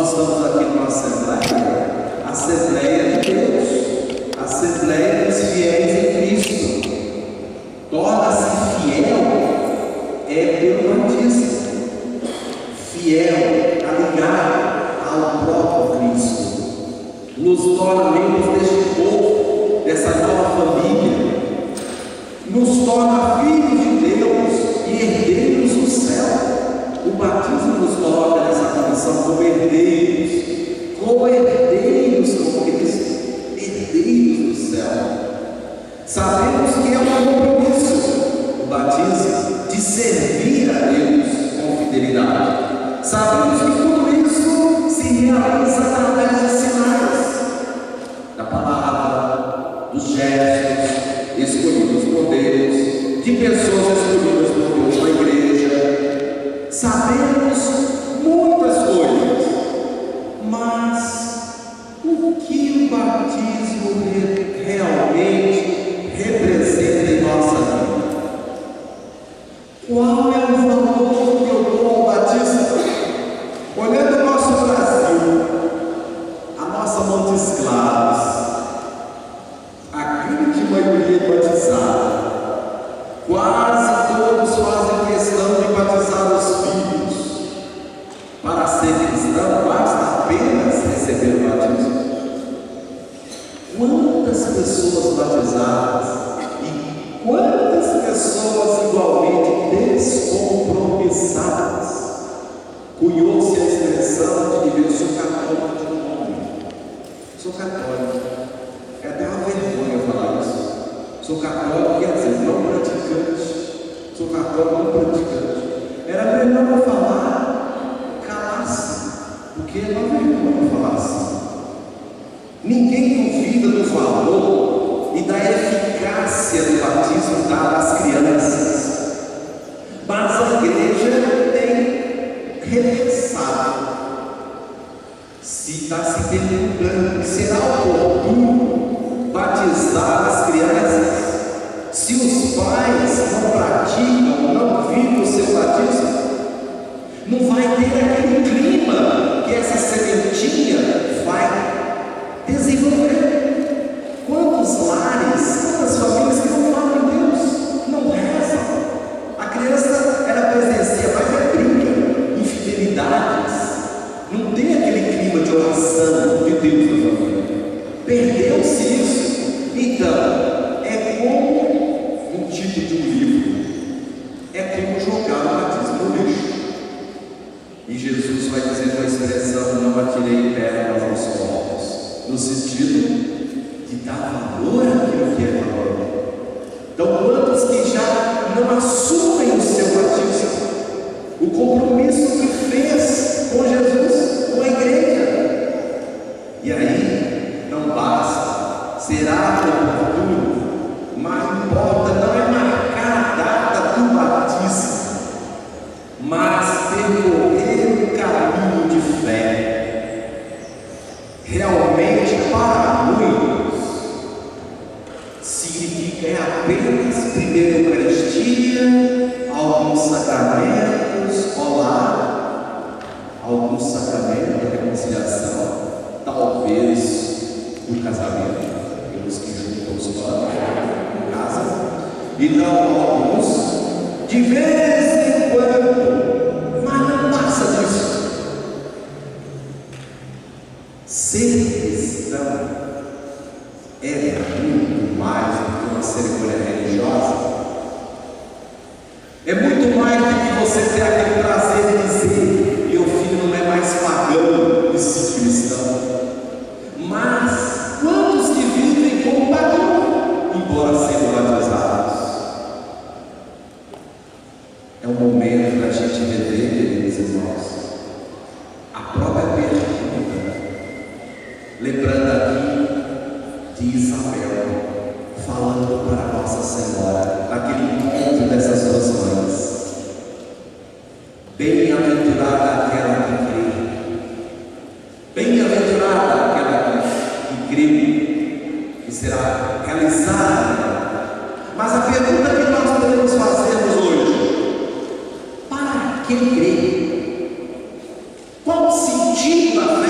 nós estamos aqui numa assembleia, Assembleia de Deus, Assembleia dos fiéis em Cristo. Torna-se fiel pelo batismo, fiel, ligado ao próprio Cristo, nos torna membros deste povo, dessa nova família, nos torna filhos de Deus e herdeiros do céu. O batismo nos coloca nessa condição como herdeiros com Cristo, herdeiros do céu. Sabemos que é um compromisso, o batismo, de servir a Deus com fidelidade. Sabemos que tudo isso se realiza através de sinais, da palavra, dos gestos escolhidos por Deus, de pessoas escolhidas por Deus na igreja. Sabemos muitas coisas, mas o que o batismo realmente representa em nossa vida? Qual é o valor que eu dou ao batismo? Olhando o nosso Brasil, a nossa Montes Claros, a grande maioria batizada, quase todos fazem questão de batizar os filhos. Para ser cristão, basta apenas receber o batismo. Quantas pessoas batizadas e quantas pessoas igualmente descompromissadas? Cunhou-se a expressão de que eu sou católico de nome. Sou católico. É até uma vergonha falar isso. Sou católico, quer dizer, não praticante. Sou católico não praticante. Era melhor eu falar, calar-se, porque é uma vergonha falar assim. Ninguém duvida do valor e da eficácia do batismo dado às crianças, mas a igreja tem reforçado. Se está se perguntando, será oportuno batizar as crianças se os pais não praticam, não vivem o seu batismo? Não vai ter aquele clima que essa sementinha vai desenvolver. Quantos lares, quantas famílias que não falam em Deus, não rezam? A criança, ela presencia mais briga, infidelidades, não tem aquele clima de oração de Deus na família. Perdeu-se isso. Então, é como um título de um livro, é como jogar o batismo no lixo. E Jesus vai dizer com a expressão: não atirei pedras aos corpos, no sentido de dar valor àquilo que é valor. Então, quantos que já não assumem o seu batismo, o compromisso que fez com Jesus, com a igreja? E aí, não basta, será oportuno, mas importa não é marcar a data do batismo, mas percorrer o caminho de fé. Realmente, para muitos, significa apenas primeiro Eucaristia, alguns sacramentos, alguns sacramentos da reconciliação, talvez o casamento, pelos que juntam os planos, em casa, e não alguns, de vez em quando, mas não passa disso. Ser cristão é muito mais do que uma cerimônia religiosa. É muito mais do que você ter aquele prazer de dizer: meu filho não é mais pagão e se cristão. Mas quantos que vivem como pagão, embora sendo batizados? É um momento para a gente rever, queridos irmãos, a própria pergunta, lembrando aqui de Isabel, falando para Nossa Senhora, naquele encontro dessas duas mães: bem-aventurada aquela que crê, bem-aventurada aquela que crê, que será realizada. Mas a pergunta que nós podemos fazermos hoje: para que crer? Qual o sentido da fé?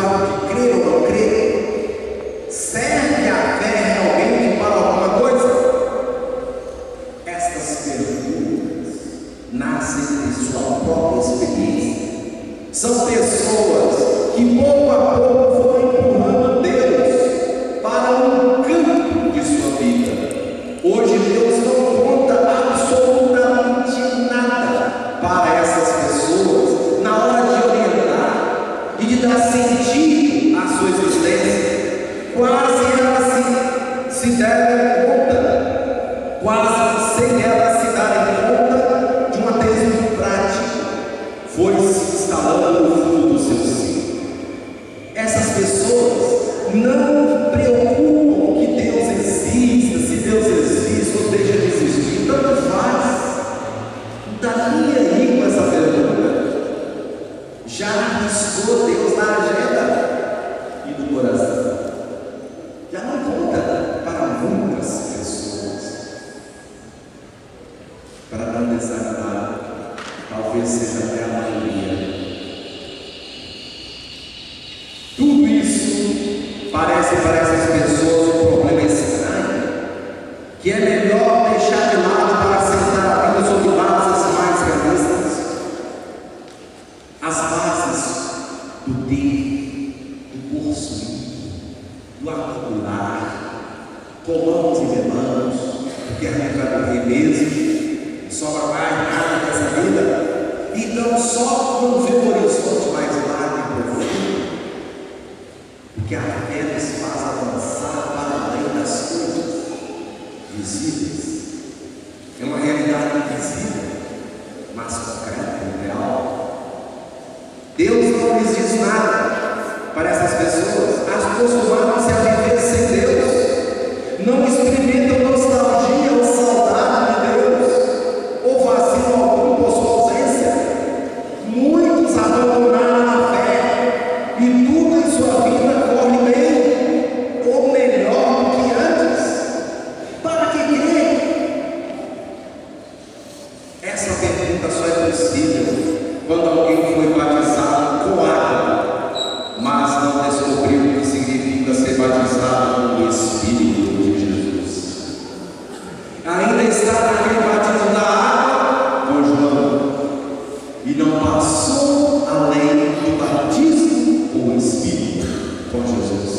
fato de crer ou não crer? Serve a fé realmente para alguma coisa? Estas perguntas nascem de sua própria experiência. São pessoas que pouco a pouco foram empurrando Deus para um campo de sua vida. Hoje Deus não conta absolutamente nada para essas pessoas na hora de orientar e de dar sentido à sua existência. Quase elas se deram conta, quase sem elas se darem conta de uma tese prática, foi se instalando no fundo do seu ser. Essas pessoas não preocupam que Deus exista, se Deus existe ou deixa de existir, tanto faz. Não está nem aí com essa pergunta. Já arriscou Deus na agenda e no coração. Já não conta para muitas pessoas. Para não desanimar, talvez seja até a maioria. Tudo isso parece para essas pessoas um problema estranho, que é melhor deixar de lado para sentar a vida sobre bases mais realistas. As bases do ter, do possuir, do acumular, comamos e bebamos, porque a gente vai morrer mesmo, não sobra mais nada dessa vida. Então só vamos ver o horizonte mais largo e profundo, porque a fé nos faz avançar para além das coisas visíveis. É uma realidade invisível, mas concreta e real. Deus não lhes diz nada para essas pessoas. Acostumaram-se a viver sem Deus, não experimentam nostalgia ou saudade de Deus, ou vazio algum por sua ausência. Muitos abandonaram a fé e tudo em sua vida corre bem, ou melhor do que antes. Para que crer? Essa pergunta só é possível quando alguém foi batizado com água, mas não descobriu o que significa ser batizado com o Espírito de Jesus. Ainda está naquele batismo da água com João e não passou além do batismo com o Espírito com Jesus.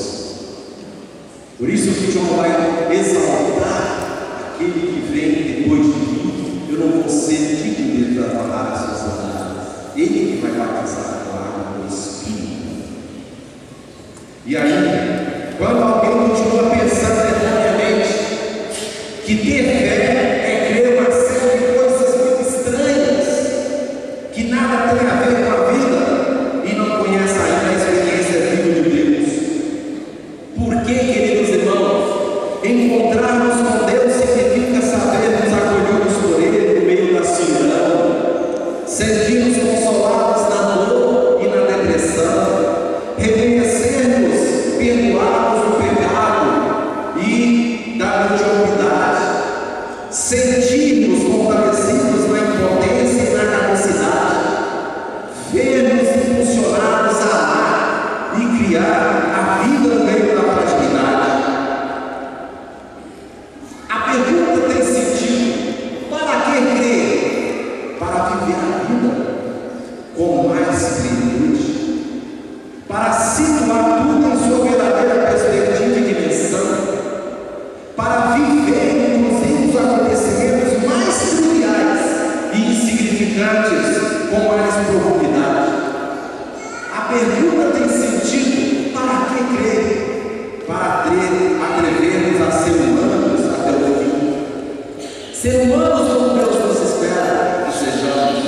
Por isso que João vai exaltar aquele que vem depois de mim. Eu não vou ser digno de tratar as suas sandálias. Ele que vai batizar com a água do Espírito. E aí, quando alguém continua pensando erroneamente que ter fé é crer uma série de coisas muito estranhas, que nada tem a ver com a vida, e não conhece ainda a experiência viva de Deus. Por que, queridos irmãos, encontrarmos com Deus significa sabermos acolhidos por Ele no meio da solidão, sentirmos consolados na dor e na depressão, reconhecermos perdoados do pecado e da mediocridade, sentirmos fortalecidos na impotência e na capacidade, vermos impulsionados a amar e criar a vida no meio da fragilidade. A pergunta tem sentido: para que crer? Para viver a vida com mais plenitude, para situar tudo em sua verdadeira perspectiva e dimensão, para viver inclusive os acontecimentos mais triviais e insignificantes com mais profundidade. A pergunta tem sentido: para que crer? Para atrevermos a ser humanos até o fim. Ser humanos como Deus nos espera que sejamos,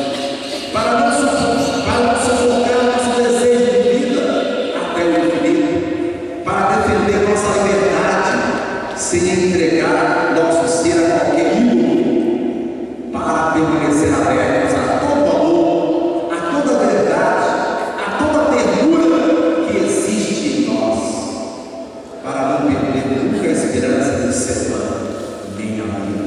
para não sufocar nosso desejo de vida até o infinito, para defender nossa liberdade sem entregar nosso ser a qualquer ídolo, para permanecer abertos a todo amor, a toda verdade, a toda ternura que existe em nós, para não perder nunca a esperança do ser humano, nem a vida.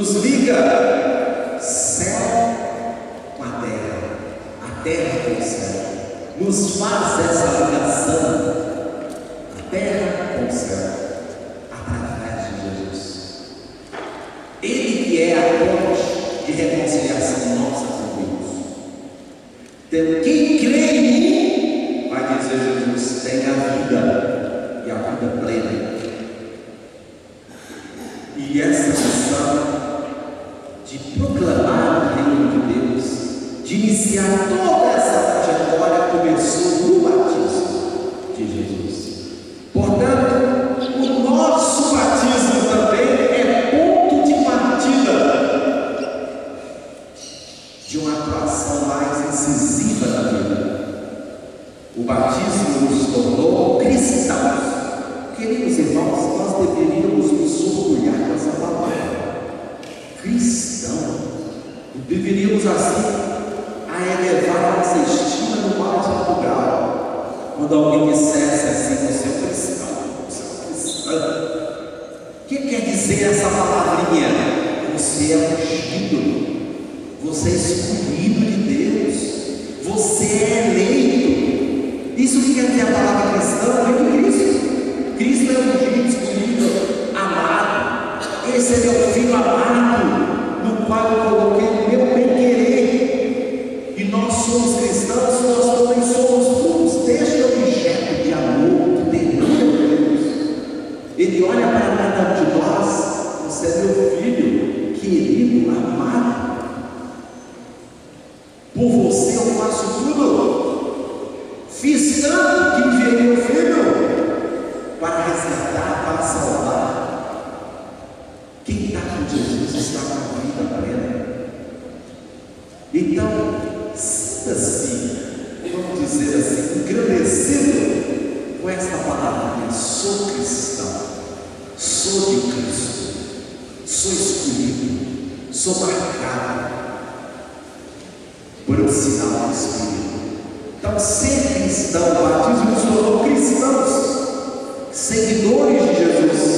nos liga céu com a terra com o céu, nos faz essa ligação, a terra com o céu, através de Jesus. Ele que é a ponte de reconciliação nossa com Deus. Então, quem crê em mim, vai dizer Jesus, tem a vida, e a vida plena. E essa missão de proclamar o reino de Deus, de iniciar toda essa trajetória, começou no batismo de Jesus. Portanto, o nosso batismo também é ponto de partida de uma atuação mais incisiva na vida. O batismo nos tornou cristãos. Queridos irmãos, nós deveríamos nos orgulhar dessa palavra, cristão, e deveríamos assim elevar a nossa estima no mais alto grau. Quando alguém dissesse assim, você é um cristão, você é um cristão, o que quer dizer essa palavrinha? Você é ungido, você é escolhido de Deus, você é eleito. Isso que quer dizer a palavra cristão? Vem de Cristo. Cristo é ungido, escolhido, amado. Esse é meu filho amado, no qual eu coloquei o meu bem-querer. E nós somos cristãos, nós também somos frutos deste objeto de amor, de temor de Deus. Ele olha para cada um de nós, você é meu filho, querido, amado. Por você eu faço tudo. Fiz tanto que enviei meu filho para resgatar, para salvar. Quem está com Jesus está com a vida plena. Então, sinta-se, vamos dizer assim, engrandecido com esta palavra: sou cristão, sou de Cristo, sou escolhido, sou marcado por um sinal do Espírito. Então, ser cristão, o batismo nos tornou cristãos, seguidores de Jesus.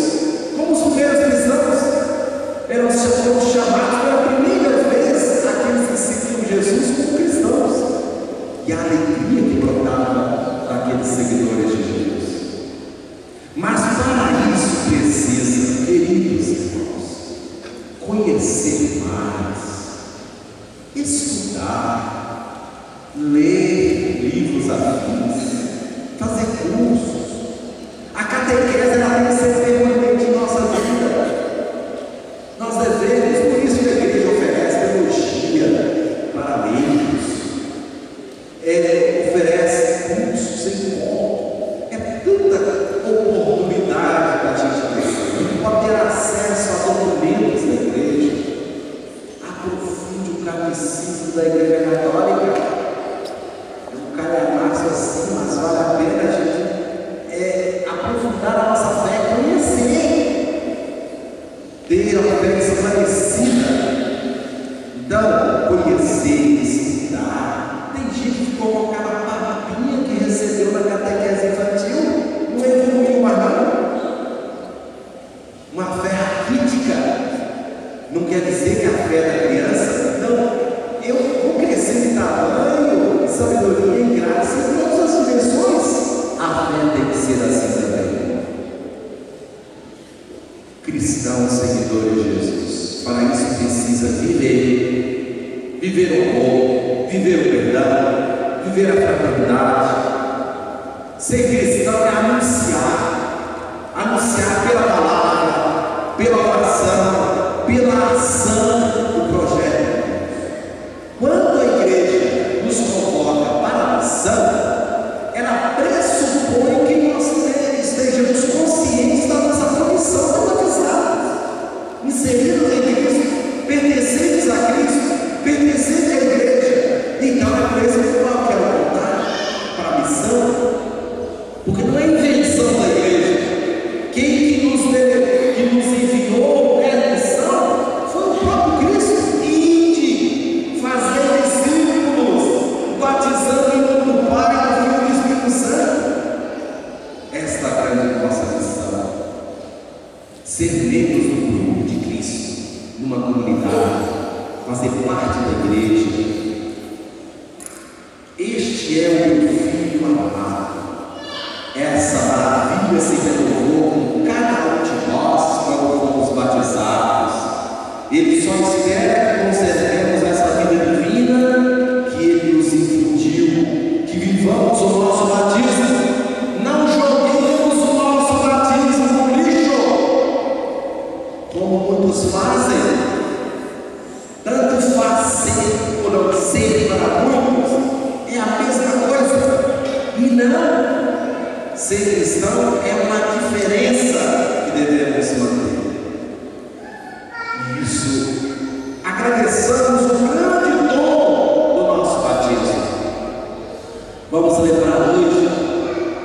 Como os primeiros cristãos foram chamados pela primeira vez, aqueles que seguiam Jesus como cristãos, e a alegria que brotava daqueles seguidores de Jesus. Mas para isso precisa, queridos irmãos, conhecer mais, estudar, ler livros afins, fazer cursos. A catequese ela tem que ser permanente em nossa vida. Nós devemos, por isso que a igreja oferece teologia para leigos, oferece cursos, encontros. É tanta oportunidade para a gente crescer. Pode ter acesso a documentos da igreja, aprofunde o catecismo da igreja católica. Um calhamaço assim, mas vale a pena a gente aprofundar a nossa fé, conhecer, ter a fé esclarecida. Então, conhecer, estudar. Tem gente que colocou aquela papinha que recebeu na catequese infantil, não evoluiu mais não. Uma fé raquítica não quer dizer que a fé da criança, não, eu vou crescer em tamanho, em sabedoria, em graça, em todas as dimensões. A fé tem que ser assim também. Cristãos, seguidores de Jesus, para isso precisa viver o amor, viver o perdão, viver a fraternidade. Ser cristão é anunciar pela palavra, pela oração, pela ação do projeto. Quando a igreja nos convoca para a missão, ela pressupõe que nós estejamos conscientes da nossa condição de batizados, inseridos em Cristo, pertencentes a Cristo, pertencentes à igreja. Então é por isso que eu quero voltar para a missão, porque não é invenção da igreja. Quem que nos enviou a missão foi o próprio Cristo. Ide, fazer discípulos, batizando em nome do Pai, do Filho e do Espírito Santo. Esta é a grande nossa missão: ser membros do corpo de Cristo, numa comunidade Não! Ser cristão é uma diferença que devemos manter. Isso. Agradeçamos o grande dom do nosso batismo. Vamos lembrar hoje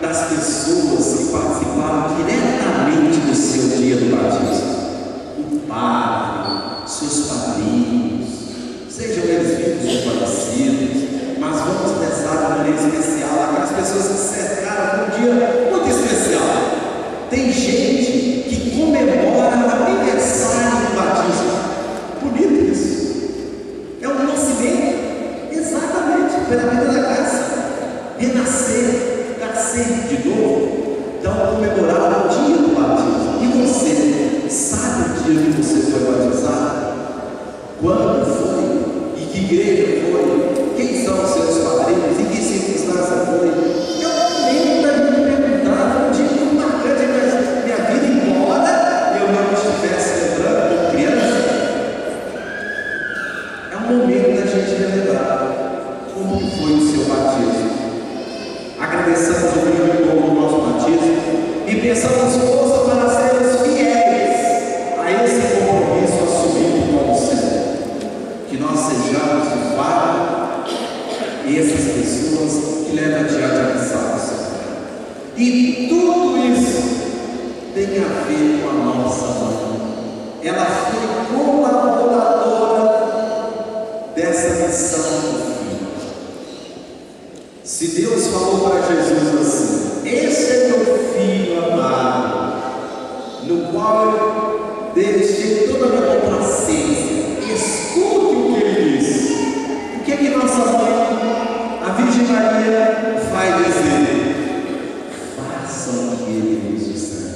das pessoas que participaram diretamente do seu dia do batismo. O padre, seus padrinhos, sejam eles vivos ou falecidos, mas vamos pensar de maneira especial aquelas pessoas que se cercaram de um dia muito especial. Tem gente que comemora o aniversário do batismo. Bonito isso. É um nascimento, exatamente, pela vida da graça. Renascer, nascer de novo. Então, comemorar o dia do batismo. E você, sabe o dia que você foi batizado? Quando foi? E que igreja foi? Quem são os seus padrinhos? Em que circunstância foi? Eu lembro da gente perguntar um dia muito marcante, mas minha vida, embora eu não estivesse lembrando como criança, é um momento da gente relembrar como foi o seu batismo. Agradecemos o grande dom do nosso batismo e pensamos força para sermos fiéis a esse compromisso assumido com o Senhor. Que nós sejamos de fato essas pessoas que levam adiante a missão do Senhor. E tudo isso tem a ver com a nossa mãe. Ela foi colaboradora dessa missão do Filho. Se Deus falou para Jesus assim: esse é meu filho amado, no qual eu deixei toda a minha complacência, escute o que ele diz. O que é que nossa mãe, a Virgem Maria, vai dizer? Façam o que ele nos disser.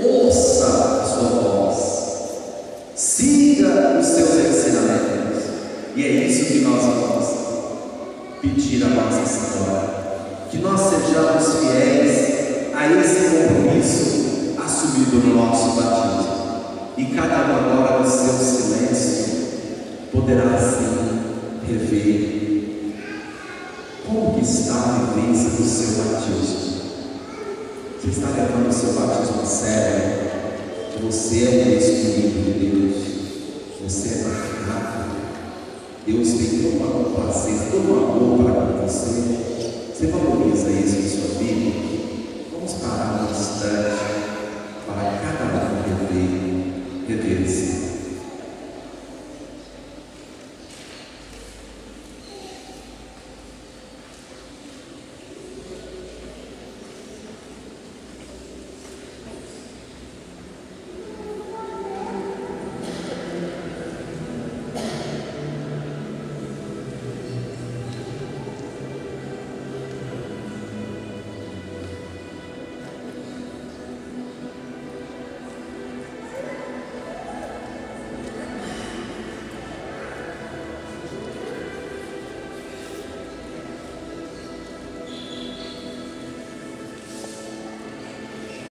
Ouça a sua voz, siga os seus ensinamentos. E é isso que nós vamos pedir a Nossa Senhora, que nós sejamos fiéis a esse compromisso assumido no nosso batismo. E cada um agora, no seu silêncio, poderá assim rever como que está a vivência do seu batismo. Você está levando o seu batismo a sério? Você é um escolhido de Deus, você é marcado. Deus tem toda uma complacência, todo um amor para com você. Você valoriza isso.